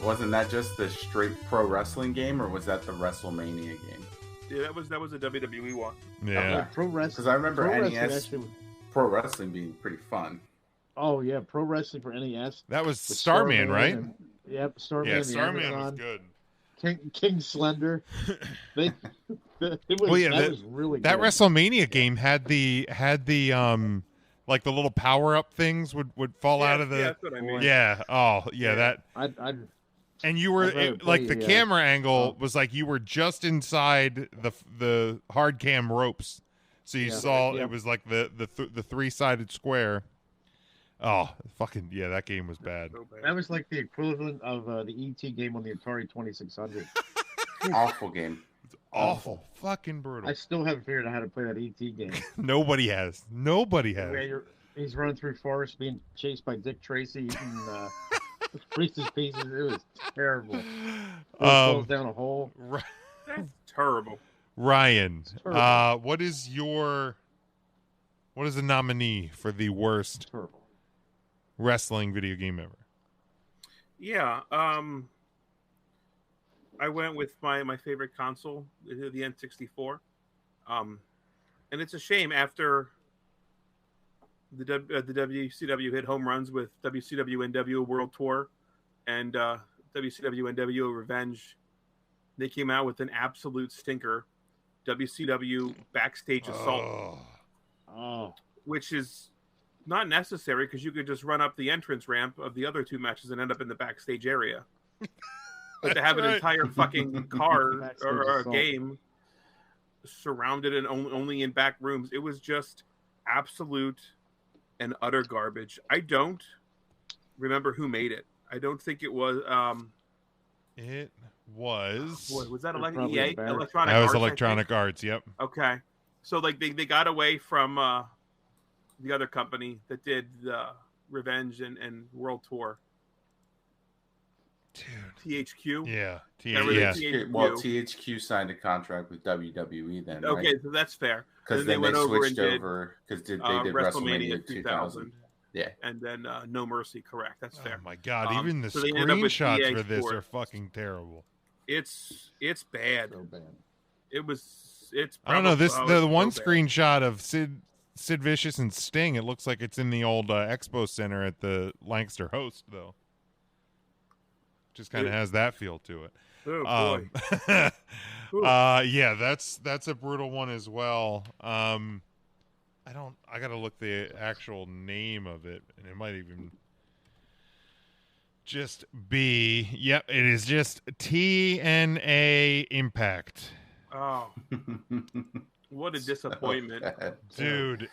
wasn't that just the straight pro wrestling game, or was that the WrestleMania game? Yeah, that was a WWE one. Yeah. Pro wrestling. Because I remember Pro NES wrestling pro wrestling being pretty fun. Oh yeah, pro wrestling for NES. That was with Starman, right? Yep, Starman. Yeah, the Starman Amazon, was good. King Slender. That was really that good. WrestleMania game had the like the little power up things would fall out of the. Yeah, that's what I mean. Yeah. Oh, yeah. That. And you were like the camera angle was like you were just inside the hard cam ropes, so you saw it was like the 3-sided square. Oh, fucking yeah! That game was bad. So bad. That was like the equivalent of the ET game on the Atari 2600. Awful game. It's awful. Fucking brutal. I still haven't figured out how to play that ET game. Nobody has. Nobody has. He's running through forest, being chased by Dick Tracy, eating Reese's Pieces. It was terrible. Falls down a hole. That's terrible. Ryan, terrible. what is the nominee for the worst wrestling video game ever? Yeah, I went with my favorite console, the N64, and it's a shame after the WCW hit home runs with WCW NWO World Tour and WCW NWO Revenge. They came out with an absolute stinker, WCW Backstage Assault, which is not necessary because you could just run up the entrance ramp of the other two matches and end up in the backstage area. But to have an entire fucking card or a game surrounded and only in back rooms, it was just absolute and utter garbage. I don't remember who made it. I don't think it was. It was. Was that That EA? was Electronic Arts, Electronic Arts. Yep. Okay, so like they got away from the other company that did the Revenge and World Tour. Dude. THQ. Yeah. THQ. Well, THQ signed a contract with WWE then. Okay, right? so that's fair. Because then they switched over because they did WrestleMania 2000. Yeah. And then No Mercy. Correct. That's fair. Oh my god! Even the so they ended up with screenshots EA for this Sports. are fucking terrible. It's bad. So bad. It's. I don't know this. The one so bad. screenshot of Sid Vicious and Sting. It looks like it's in the old Expo Center at the Lancaster Host, though. Just kind of has that feel to it. Oh boy. Yeah, that's a brutal one as well. I gotta look the actual name of it, and it might even just be. Yep, it is just TNA Impact. Oh, what a disappointment, dude!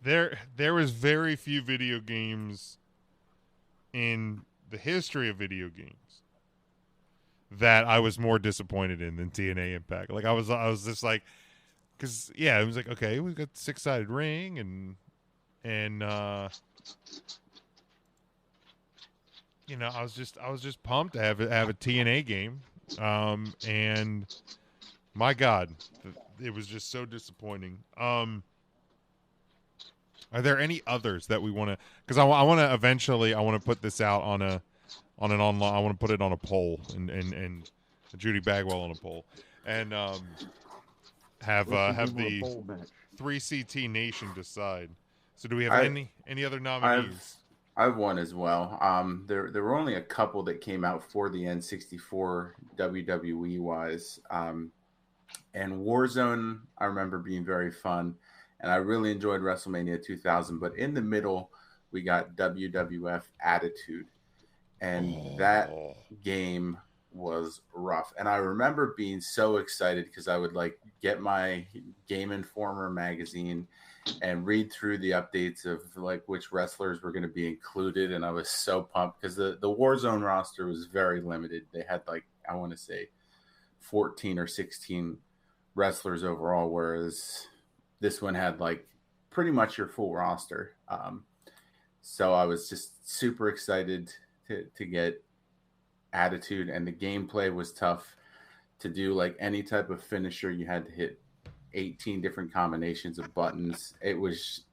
There was very few video games in the history of video games that I was more disappointed in than TNA Impact. Like I was just like, because it was like, okay, we've got 6-sided ring and I was just pumped to have a TNA game, and my God, it was just so disappointing. Are there any others that we want to? Because I want to eventually. I want to put this out on an online. I want to put it on a poll and Judy Bagwell on a poll, and have the 3CT Nation decide. So do we have any other nominees? I have one as well. There were only a couple that came out for the N64 WWE wise, and Warzone I remember being very fun. And I really enjoyed WrestleMania 2000. But in the middle, we got WWF Attitude. And that game was rough. And I remember being so excited because I would like get my Game Informer magazine and read through the updates of like which wrestlers were going to be included. And I was so pumped because the Warzone roster was very limited. They had like, I want to say 14 or 16 wrestlers overall, whereas this one had like pretty much your full roster. So I was just super excited to get Attitude, and the gameplay was tough to do. Like any type of finisher, you had to hit 18 different combinations of buttons. It was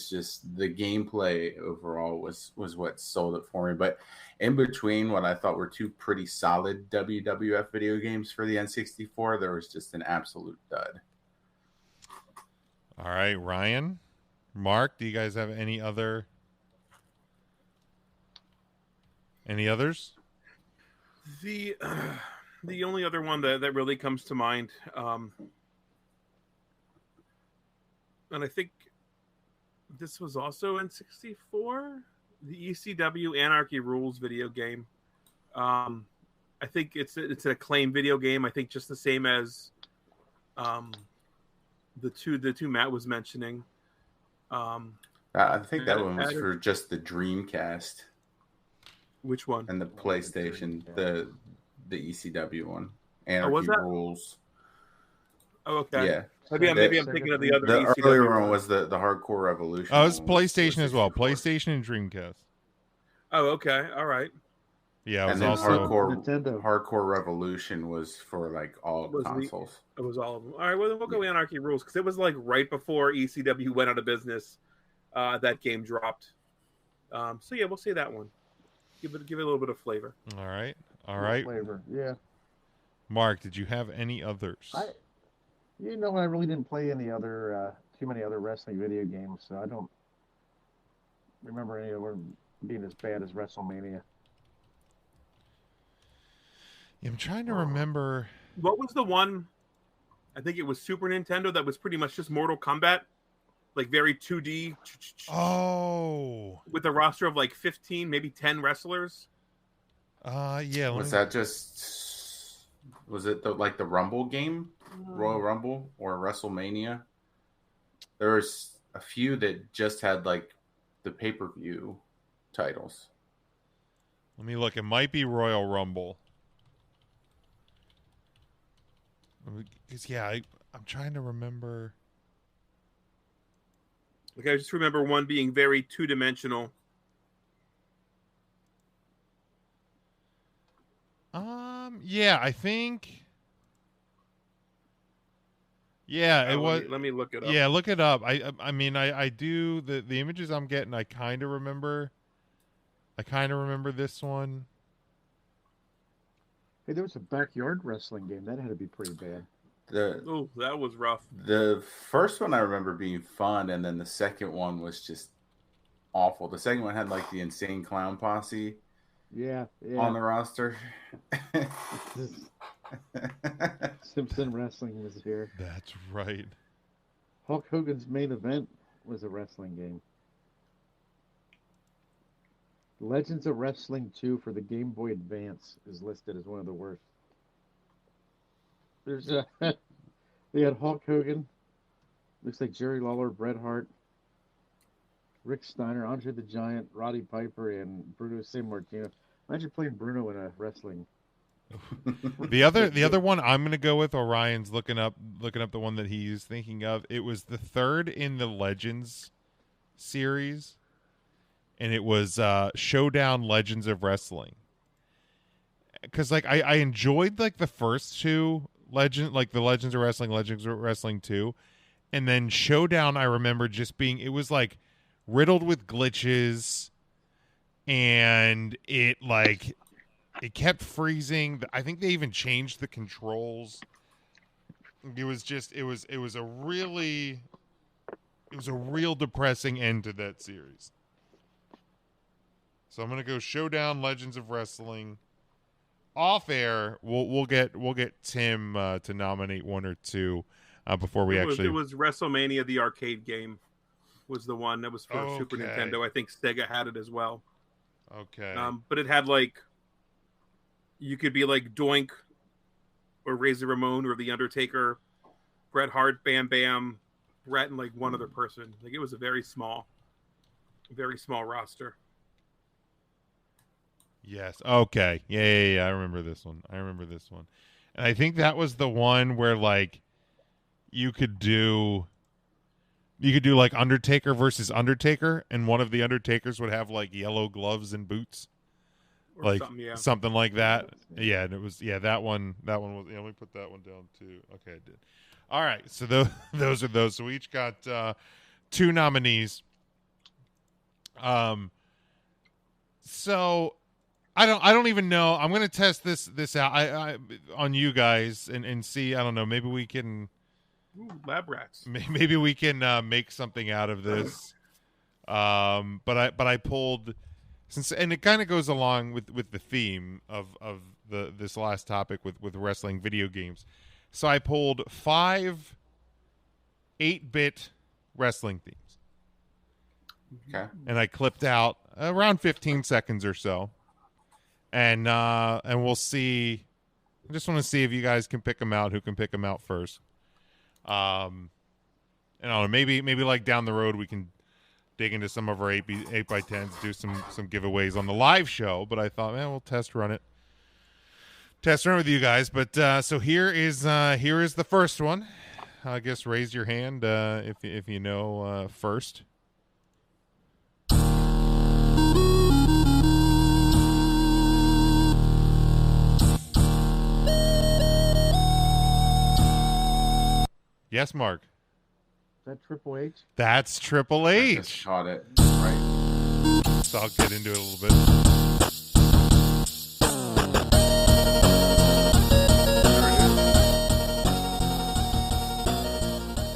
just the gameplay overall was what sold it for me. But in between what I thought were two pretty solid WWF video games for the N64, there was just an absolute dud. All right, Ryan, Mark, do you guys have any others? The only other one that really comes to mind, and I think this was also N64, the ECW Anarchy Rules video game. I think it's an acclaimed video game. I think just the same as the two Matt was mentioning. I think that one was for just the Dreamcast. Which one? And the PlayStation, the ECW one. Anarchy Rules. Oh, okay. Yeah. Maybe I'm thinking of the other. The ECW earlier one was the Hardcore Revolution. Oh, it's PlayStation as well. PlayStation and Dreamcast. Oh, okay. All right. Yeah, it was and then also Hardcore Revolution was for like all consoles. It was all of them. All right, well, we'll go Anarchy Rules because it was like right before ECW went out of business. That game dropped. So yeah, we'll see that one. Give it a little bit of flavor. All right. Flavor, yeah. Mark, did you have any others? I really didn't play any other too many other wrestling video games, so I don't remember any of them being as bad as WrestleMania. I'm trying to remember. What was the one? I think it was Super Nintendo that was pretty much just Mortal Kombat, like very 2D. Oh, with a roster of like 15, maybe 10 wrestlers. Yeah. Was that just? Was it like the Rumble game, Royal Rumble or WrestleMania? There was a few that just had like the pay-per-view titles. Let me look. It might be Royal Rumble. Because I'm trying to remember. Like I just remember one being very two-dimensional. Yeah, I think. Yeah, it was. Let me look it up. Yeah, look it up. I mean, I do the images I'm getting. I kind of remember. This one. Hey, there was a backyard wrestling game that had to be pretty bad. That was rough. The first one I remember being fun, and then the second one was just awful. The second one had like the Insane Clown Posse. Yeah. On the roster. Simpson Wrestling was here. That's right. Hulk Hogan's Main Event was a wrestling game. Legends of Wrestling 2 for the Game Boy Advance is listed as one of the worst. They had Hulk Hogan. Looks like Jerry Lawler, Bret Hart, Rick Steiner, Andre the Giant, Roddy Piper, and Bruno Sammartino. Imagine playing Bruno in a wrestling. The other one I'm gonna go with. Orion's looking up the one that he's thinking of. It was the third in the Legends series, and it was Showdown Legends of Wrestling. Because like I enjoyed like the first two the Legends of Wrestling 2, and then Showdown I remember just being, it was like riddled with glitches, and it kept freezing. I think they even changed the controls. It was a real depressing end to that series. So I'm gonna go Showdown Legends of Wrestling. Off air, we'll get Tim to nominate one or two before we It was WrestleMania, the arcade game, was the one that was for Super Nintendo. I think Sega had it as well. Okay. But it had like, you could be like Doink or Razor Ramon or The Undertaker, Bret Hart, Bam Bam, Bret, and like one other person. Like it was a very small roster. Yes. Okay. Yeah. I remember this one. And I think that was the one where like you could do You could do like Undertaker versus Undertaker, and one of the Undertakers would have like yellow gloves and boots, Or like something, yeah. something like that. Yeah, and it was that one. That one was. Let me put that one down too. Okay, I did. All right, so those are those. So we each got 2 nominees. So I don't even know. I'm gonna test this out I on you guys and see. I don't know. Maybe we can. Ooh, lab rats. Maybe we can make something out of this. But I pulled and it kind of goes along with the theme of this last topic with wrestling video games. So I pulled 5 8-bit wrestling themes. Okay. And I clipped out around 15 seconds or so. And we'll see. I just want to see if you guys can pick them out. Who can pick them out first? And I don't know. Maybe like down the road we can dig into some of our 8x10s, do some giveaways on the live show. But I thought, man, we'll test run with you guys. But so here is the first one. I guess raise your hand if you know first. Yes, Mark. Is that Triple H? That's Triple I H. just caught it. Right. So I'll get into it a little bit.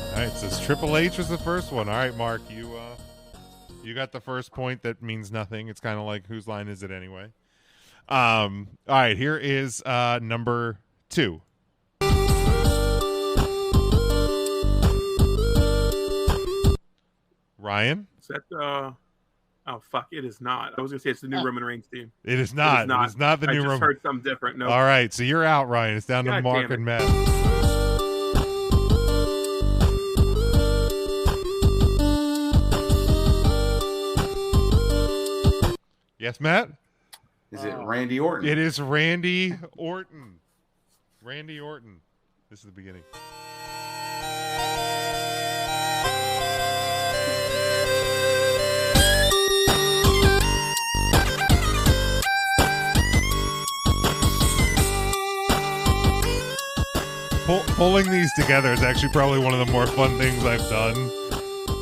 All right, so Triple H was the first one. All right, Mark, you got the first point. That means nothing. It's kind of like whose line is it anyway? All right, here is number 2. Ryan? Is that oh fuck, it is not. I was gonna say it's the new Roman Reigns team. It is not. It is not the new I just Roman. heard something different. No. All right, so you're out, Ryan. It's down to God Mark damn it. and Matt. Yes, Matt? Is it Randy Orton? It is Randy Orton. Randy Orton. This is the beginning. Pulling these together is actually probably one of the more fun things I've done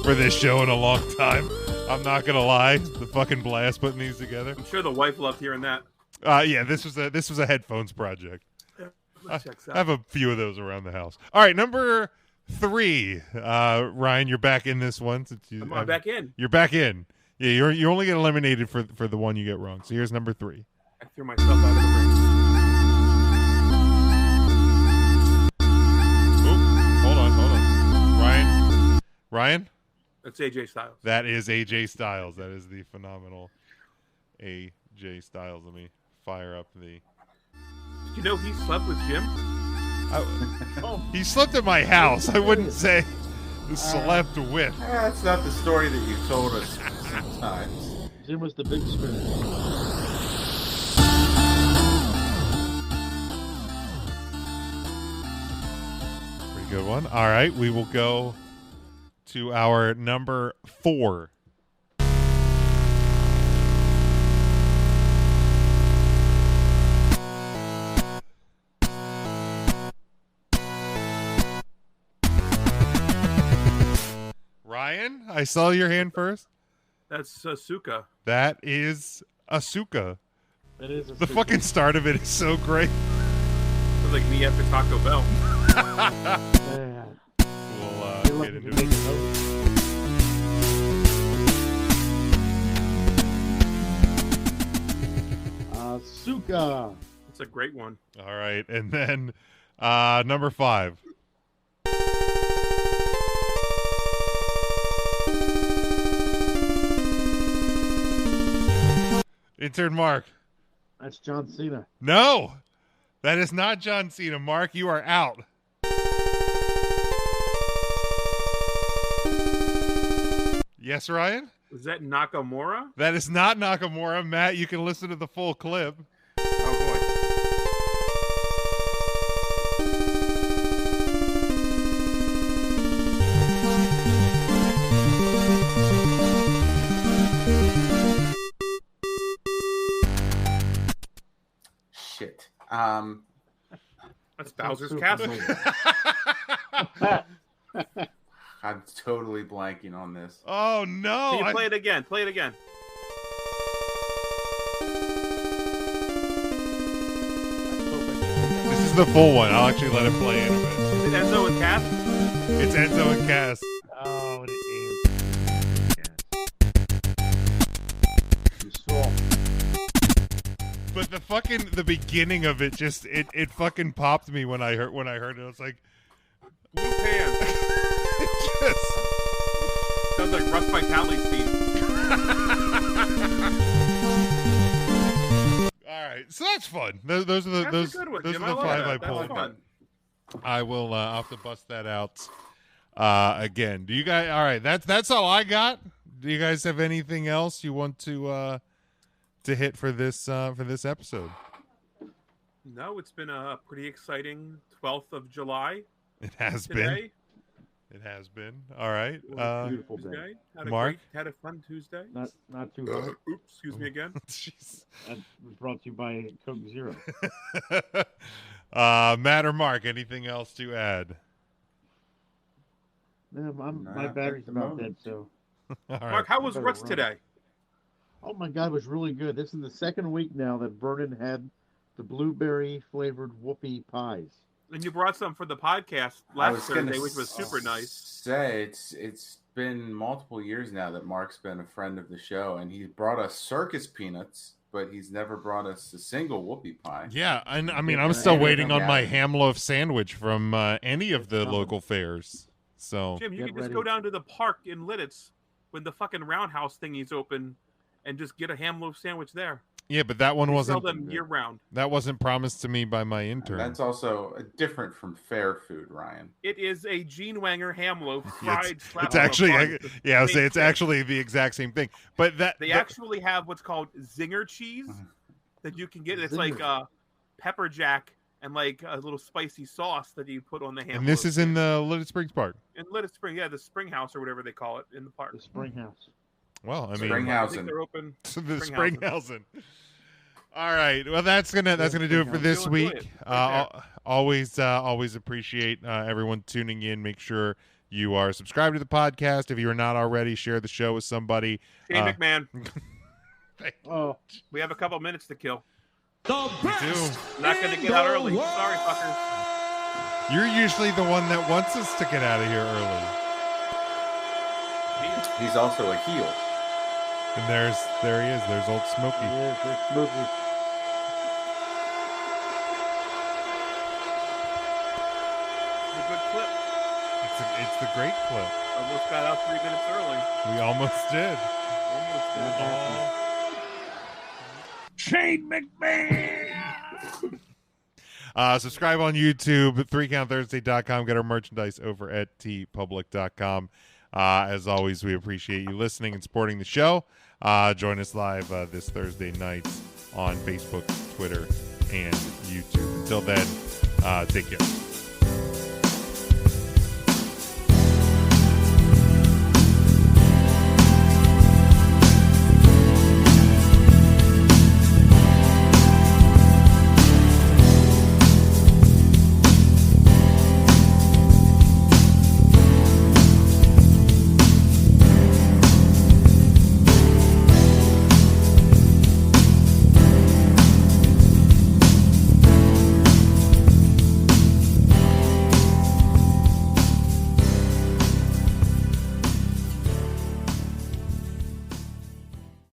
for this show in a long time. I'm not gonna lie, the fucking blast putting these together. I'm sure the wife loved hearing that. Yeah, this was a headphones project. Checks I out. have a few of those around the house. All right, number 3. Ryan, you're back in this one. Since I'm back in. You're back in. Yeah, you only get eliminated for the one you get wrong. So here's number 3. I threw myself out of the ring. Hold on. Ryan? That's AJ Styles. That is AJ Styles. That is the phenomenal AJ Styles. Let me fire up the... Did you know he slept with Jim? He slept at my house. I wouldn't say slept with. That's not the story that you've told us sometimes. Jim was the big spoon. Pretty good one. All right, we will go to our number 4. Ryan, I saw your hand first. That's Asuka. That is Asuka. It is The fucking start of it is so great. It's like me after Taco Bell. Yeah. We'll get into it. Asuka. It's a great one. All right, and then number 5. Intern Mark. That's John Cena. No, that is not John Cena. Mark, you are out. Yes, Ryan? Was that Nakamura? That is not Nakamura. Matt, you can listen to the full clip. Oh shit. That's Bowser's Castle. I'm totally blanking on this. Oh no! Can you play it again? Play it again. This is the full one. I'll actually let it play in a bit. Is it Enzo and Cass? It's Enzo and Cass. Oh, it is. But the beginning of it just it fucking popped me when I heard it. I was like, Blue Pants. just... Sounds like Russ Vitali's theme. All right, so that's fun. Those are the That's a good one, those Jim. are the I five love I that. That's pulled. fun. I will I'll have to bust that out again. Do you guys? All right, that's all I got. Do you guys have anything else you want to hit for this episode? No, it's been a pretty exciting 12th of July. It has today. been. It has been. All right. Beautiful day. Tuesday. Mark? Had a fun Tuesday. Not too hot. Oops, excuse me again. Jeez. That was brought to you by Coke Zero. Matt or Mark, anything else to add? No, my Not battery's at the about moment. dead, so. All right. Mark, how was Better Roots run. today? Oh my God, it was really good. This is the second week now that Vernon had the blueberry flavored whoopie pies. And you brought some for the podcast I last was gonna Thursday, which was super nice. Say it's been multiple years now that Mark's been a friend of the show, and he's brought us circus peanuts, but he's never brought us a single whoopie pie. Yeah, I mean, Yeah, I'm still any of waiting them, on my yeah. ham loaf sandwich from any of the local fairs. So Jim, you Get can just ready. go down to the park in Lidditz when the fucking roundhouse thingy's open and just get a ham loaf sandwich there. yeah, but that one They wasn't sell them year round. promised to me by my And intern. that's also different from fair food, Ryan. It is a Gene Wanger ham loaf Yeah, fried. slapped it's on a actually, bun. yeah, I would Same say it's thing. actually the exact same thing. But They actually have what's called zinger cheese that you can get. It's like Zinger. pepper jack and like a little spicy sauce that you put on the ham. and this loaf. is in the Little Springs Park. in Lidditz Spring, yeah, the Spring House or whatever they call it in the park. The Spring House. Well, I mean, I think Springhausen. they're open. the Springhausen. Springhausen. All right. Well, that's gonna do it for Springhausen. this You'll enjoy week. it. Right Always appreciate everyone tuning in. Make sure you are subscribed to the podcast. If you are not already, share the show with somebody. Shane McMahon, Oh, we have a couple minutes to kill. The We best do. Not going to in get out the early. world. Sorry, fuckers. You're usually the one that wants us to get out of here early. He's also a heel. And there he is. There's old Smokey. yeah, they're smoky. It's a good clip. It's the great clip. Almost got out 3 minutes early. We almost did. Almost did. Shane McMahon. Subscribe on YouTube, 3countthursday.com. Get our merchandise over at tpublic.com. As always, we appreciate you listening and supporting the show. Join us live this Thursday night on Facebook, Twitter, and YouTube. Until then, take care.